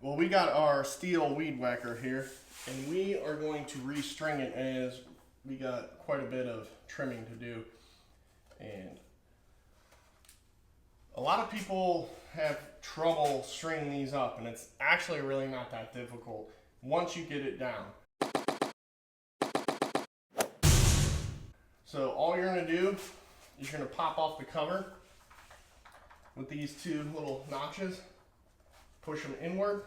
Well, we got our Stihl weed whacker here, and we are going to restring it as we got quite a bit of trimming to do. And a lot of people have trouble stringing these up, and it's actually really not that difficult once you get it down. So all you're going to do is you're going to pop off the cover with these two little notches, push them inward,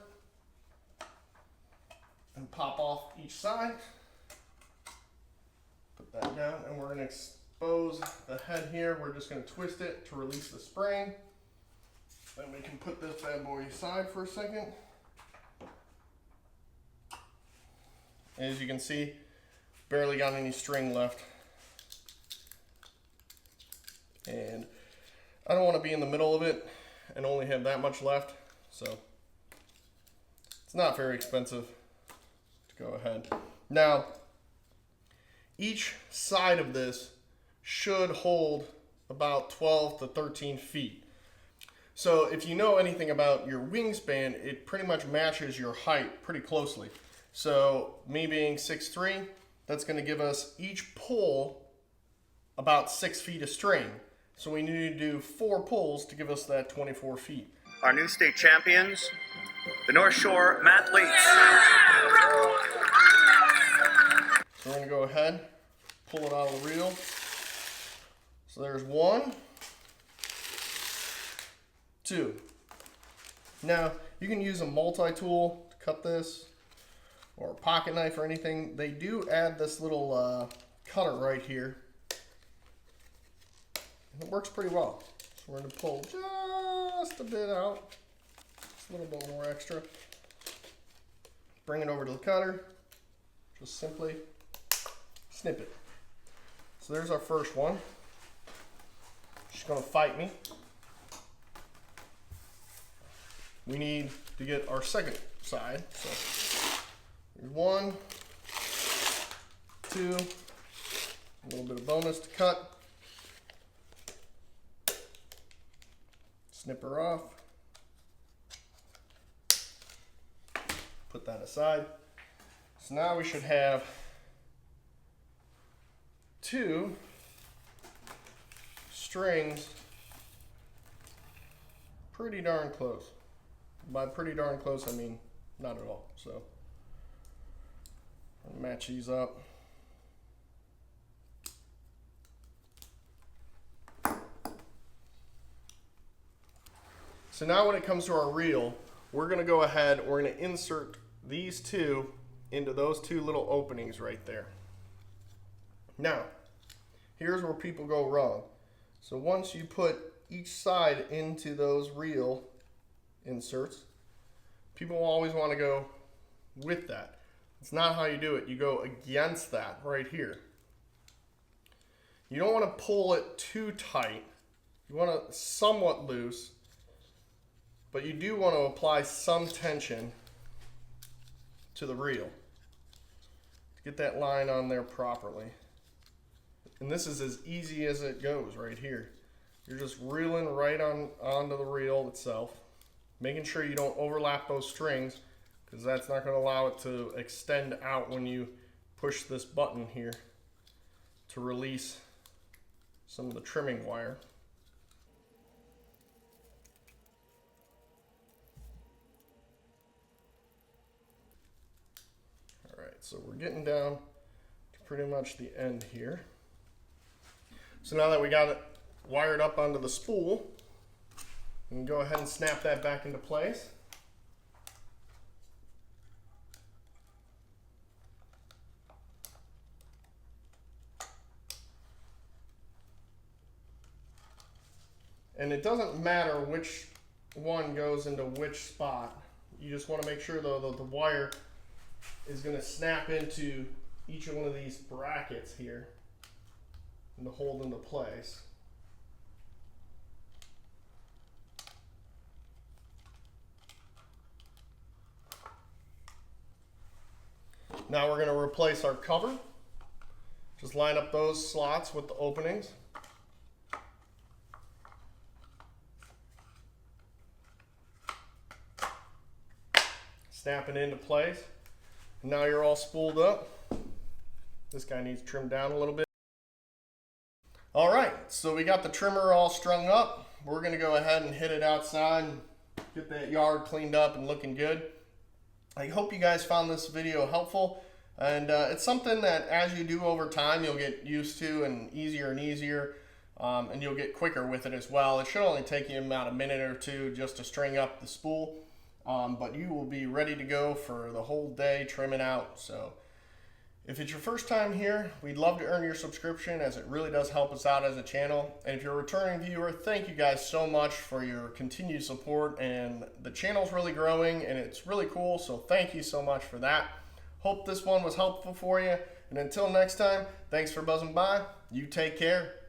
and pop off each side. Put that down, and we're going to expose the head here. We're just going to twist it to release the spring. Then we can put this bad boy aside for a second. As you can see, barely got any string left. And I don't want to be in the middle of it and only have that much left, so it's not very expensive to go ahead. Now, each side of this should hold about 12 to 13 feet. So if you know anything about your wingspan, it pretty much matches your height pretty closely. So me being 6'3", that's going to give us each pull about 6 feet of string. So we need to do 4 pulls to give us that 24 feet. Our new state champions, the North Shore Mathletes. So we're going to go ahead, pull it out of the reel. So there's 1, 2. Now you can use a multi-tool to cut this, or a pocket knife or anything. They do add this little cutter right here. It works pretty well. So we're going to pull just a bit out, just a little bit more extra. Bring it over to the cutter, just simply snip it. So there's our first one. She's going to fight me. We need to get our second side. So here's 1, 2, a little bit of bonus to cut. Snip her off. Put that aside. So now we should have 2 strings pretty darn close. By pretty darn close, I mean not at all. So I'll match these up. So now when it comes to our reel, we're going to go ahead, we're going to insert these 2 into those 2 little openings right there. Now, here's where people go wrong. So once you put each side into those reel inserts, people will always want to go with that. It's not how you do it. You go against that right here. You don't want to pull it too tight. You want it somewhat loose. But you do want to apply some tension to the reel to get that line on there properly. And this is as easy as it goes right here. You're just reeling right onto the reel itself, making sure you don't overlap those strings, because that's not going to allow it to extend out when you push this button here to release some of the trimming wire. So we're getting down to pretty much the end here. So now that we got it wired up onto the spool, we can go ahead and snap that back into place. And it doesn't matter which one goes into which spot. You just want to make sure though that the wire is going to snap into each one of these brackets here and to hold into place. Now we're going to replace our cover. Just line up those slots with the openings. snap it into place. And now you're all spooled up. This guy needs trimmed down a little bit. All right, so we got the trimmer all strung up. We're gonna go ahead and hit it outside and get that yard cleaned up and looking good. I hope you guys found this video helpful, and it's something that as you do over time you'll get used to and easier, and you'll get quicker with it as well. It should only take you about a minute or two just to string up the spool, but you will be ready to go for the whole day trimming out. So if it's your first time here, we'd love to earn your subscription, as it really does help us out as a channel. And if you're a returning viewer, thank you guys so much for your continued support, and the channel's really growing and it's really cool, so thank you so much for that. Hope this one was helpful for you, and until next time, thanks for buzzing by. You take care.